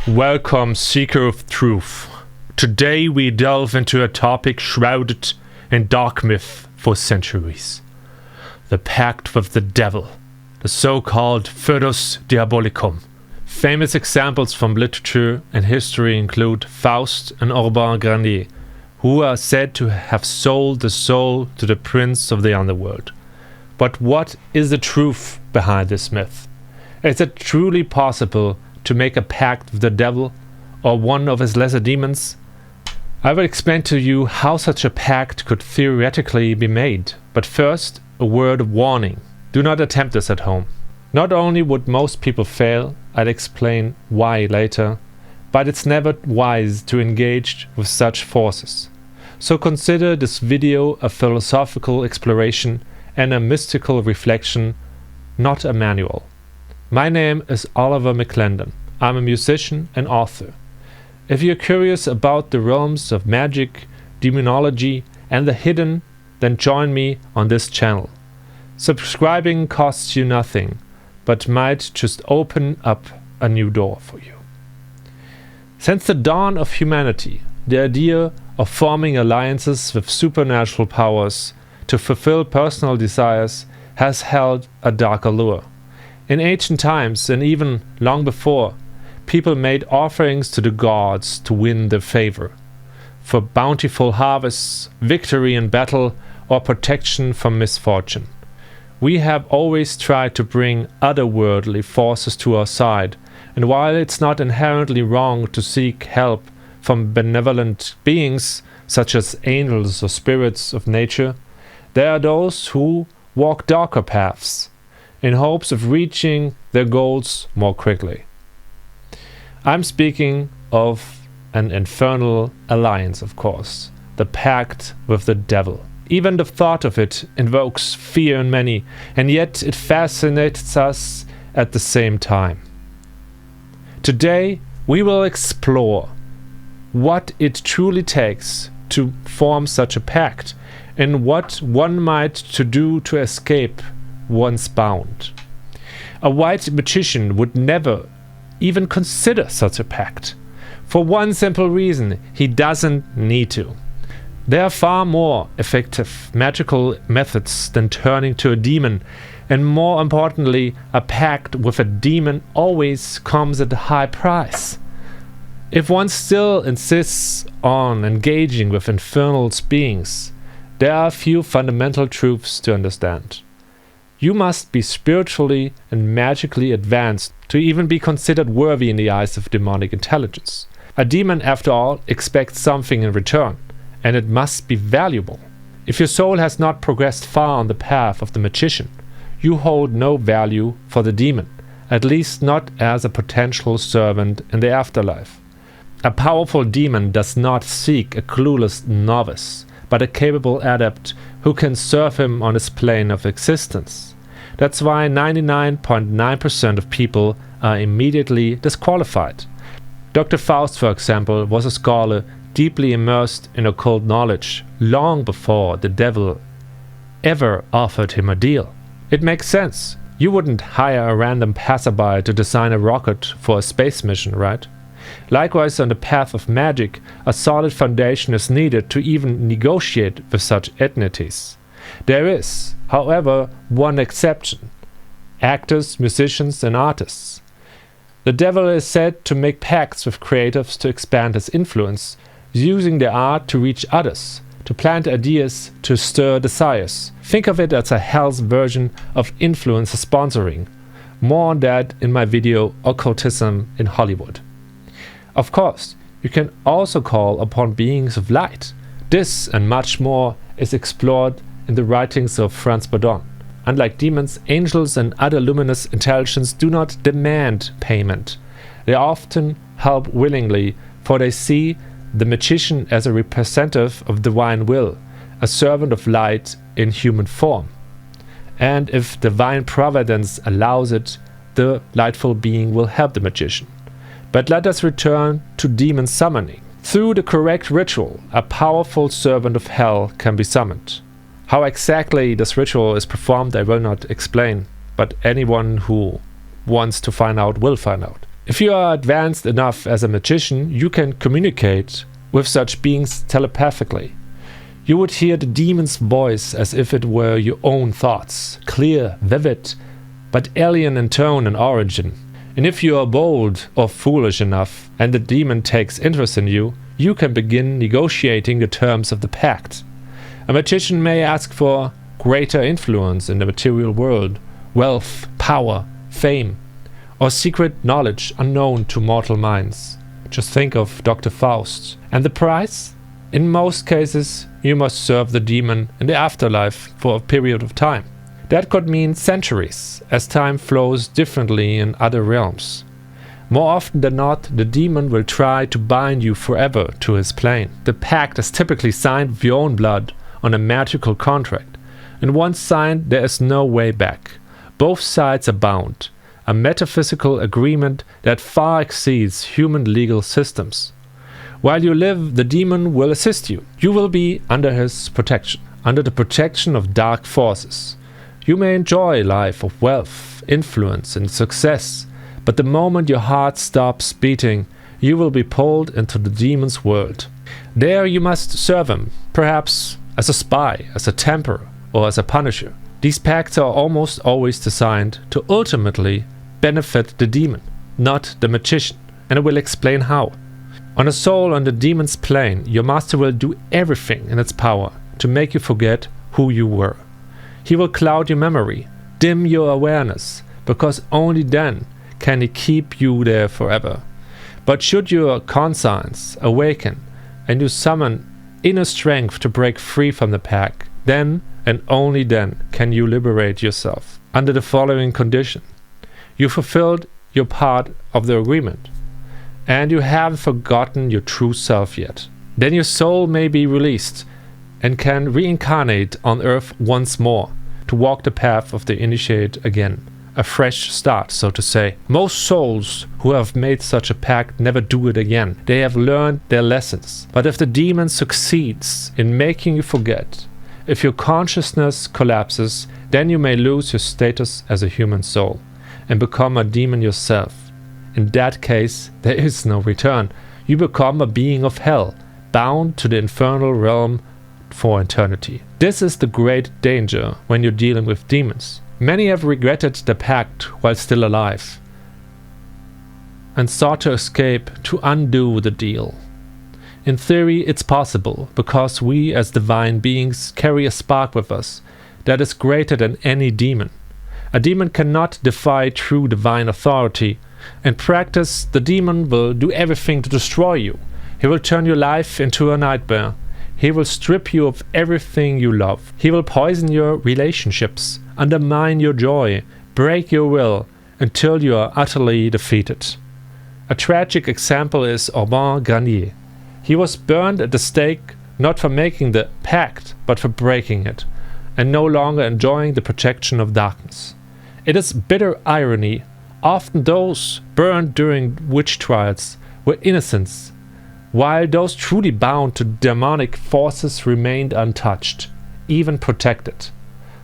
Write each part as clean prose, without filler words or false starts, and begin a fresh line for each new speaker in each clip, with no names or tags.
Welcome, seeker of truth. Today we delve into a topic shrouded in dark myth for centuries. The pact with the devil, the so-called Foedus Diabolicum. Famous examples from literature and history include Faust and Oliver McClendon, who are said to have sold the soul to the prince of the underworld. But what is the truth behind this myth? Is it truly possible to make a pact with the devil or one of his lesser demons? I will explain to you how such a pact could theoretically be made. But first, a word of warning. Do not attempt this at home. Not only would most people fail, I'll explain why later, but it's never wise to engage with such forces. So consider this video a philosophical exploration and a mystical reflection, not a manual. My name is Oliver McClendon. I'm a musician and author. If you're curious about the realms of magic, demonology, and the hidden, then join me on this channel. Subscribing costs you nothing, but might just open up a new door for you. Since the dawn of humanity, the idea of forming alliances with supernatural powers to fulfill personal desires has held a dark allure. In ancient times, and even long before, people made offerings to the gods to win their favor, for bountiful harvests, victory in battle, or protection from misfortune. We have always tried to bring otherworldly forces to our side, and while it's not inherently wrong to seek help from benevolent beings, such as angels or spirits of nature, there are those who walk darker paths, in hopes of reaching their goals more quickly. I'm speaking of an infernal alliance, of course, the pact with the devil. Even the thought of it invokes fear in many, and yet it fascinates us at the same time. Today, we will explore what it truly takes to form such a pact, and what one might to do to escape once bound. A white magician would never even consider such a pact. For one simple reason, he doesn't need to. There are far more effective magical methods than turning to a demon, and more importantly, a pact with a demon always comes at a high price. If one still insists on engaging with infernal beings, there are a few fundamental truths to understand. You must be spiritually and magically advanced to even be considered worthy in the eyes of demonic intelligence. A demon, after all, expects something in return, and it must be valuable. If your soul has not progressed far on the path of the magician, you hold no value for the demon, at least not as a potential servant in the afterlife. A powerful demon does not seek a clueless novice, but a capable adept who can serve him on his plane of existence. That's why 99.9% of people are immediately disqualified. Dr. Faust, for example, was a scholar deeply immersed in occult knowledge long before the devil ever offered him a deal. It makes sense. You wouldn't hire a random passerby to design a rocket for a space mission, right? Likewise, on the path of magic, a solid foundation is needed to even negotiate with such entities. There is, however, one exception: actors, musicians, and artists. The devil is said to make pacts with creatives to expand his influence, using their art to reach others, to plant ideas, to stir desires. Think of it as a hell's version of influencer sponsoring. More on that in my video Occultism in Hollywood. Of course, you can also call upon beings of light. This and much more is explored in the writings of Franz Bodon. Unlike demons, angels and other luminous intelligence do not demand payment. They often help willingly, for they see the magician as a representative of divine will, a servant of light in human form. And if divine providence allows it, the lightful being will help the magician. But let us return to demon summoning. Through the correct ritual, a powerful servant of hell can be summoned. How exactly this ritual is performed I will not explain, but anyone who wants to find out will find out. If you are advanced enough as a magician, you can communicate with such beings telepathically. You would hear the demon's voice as if it were your own thoughts, clear, vivid, but alien in tone and origin. And if you are bold or foolish enough, and the demon takes interest in you, you can begin negotiating the terms of the pact. A magician may ask for greater influence in the material world, wealth, power, fame, or secret knowledge unknown to mortal minds. Just think of Dr. Faust. And the price? In most cases, you must serve the demon in the afterlife for a period of time. That could mean centuries, as time flows differently in other realms. More often than not, the demon will try to bind you forever to his plane. The pact is typically signed with your own blood on a magical contract, and once signed, there is no way back. Both sides are bound, a metaphysical agreement that far exceeds human legal systems. While you live, the demon will assist you. You will be under his protection, under the protection of dark forces. You may enjoy a life of wealth, influence, and success, but the moment your heart stops beating, you will be pulled into the demon's world. There you must serve him, perhaps as a spy, as a temperer, or as a punisher. These pacts are almost always designed to ultimately benefit the demon, not the magician, and I will explain how. On a soul on the demon's plane, your master will do everything in its power to make you forget who you were. He will cloud your memory, dim your awareness, because only then can he keep you there forever. But should your conscience awaken and you summon inner strength to break free from the pact, then and only then can you liberate yourself under the following condition. You fulfilled your part of the agreement, and you haven't forgotten your true self yet. Then your soul may be released and can reincarnate on earth once more to walk the path of the initiate again. A fresh start, so to say. Most souls who have made such a pact never do it again. They have learned their lessons. But if the demon succeeds in making you forget, if your consciousness collapses, then you may lose your status as a human soul and become a demon yourself. In that case, there is no return. You become a being of hell, bound to the infernal realm for eternity. This is the great danger when you're dealing with demons. Many have regretted the pact while still alive and sought to escape to undo the deal. In theory, it's possible, because we as divine beings carry a spark with us that is greater than any demon. A demon cannot defy true divine authority. In practice, the demon will do everything to destroy you. He will turn your life into a nightmare. He will strip you of everything you love. He will poison your relationships, undermine your joy, break your will, until you are utterly defeated. A tragic example is Oliver McClendon. He was burned at the stake not for making the pact, but for breaking it, and no longer enjoying the protection of darkness. It is bitter irony. Often those burned during witch trials were innocents, while those truly bound to demonic forces remained untouched, even protected.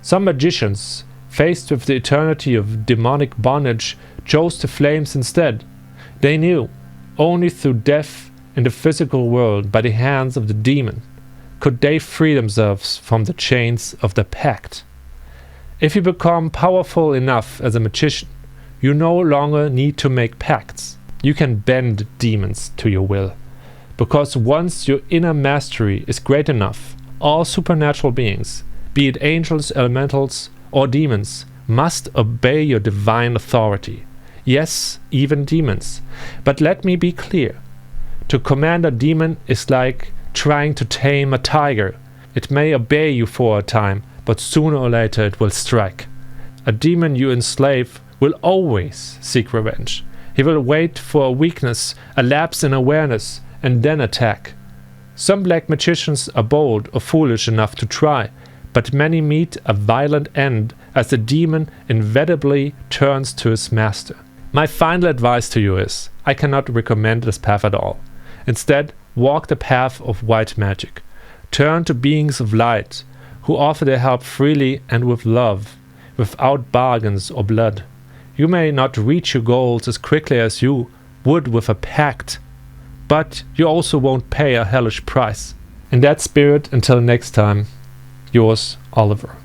Some magicians, faced with the eternity of demonic bondage, chose the flames instead. They knew, only through death in the physical world by the hands of the demon, could they free themselves from the chains of the pact. If you become powerful enough as a magician, you no longer need to make pacts. You can bend demons to your will. Because once your inner mastery is great enough, all supernatural beings, be it angels, elementals, or demons, must obey your divine authority. Yes, even demons. But let me be clear. To command a demon is like trying to tame a tiger. It may obey you for a time, but sooner or later it will strike. A demon you enslave will always seek revenge. He will wait for a weakness, a lapse in awareness, and then attack. Some black magicians are bold or foolish enough to try, but many meet a violent end as the demon inevitably turns to his master. My final advice to you is, I cannot recommend this path at all. Instead, walk the path of white magic. Turn to beings of light, who offer their help freely and with love, without bargains or blood. You may not reach your goals as quickly as you would with a pact, but you also won't pay a hellish price. In that spirit, until next time, yours, Oliver.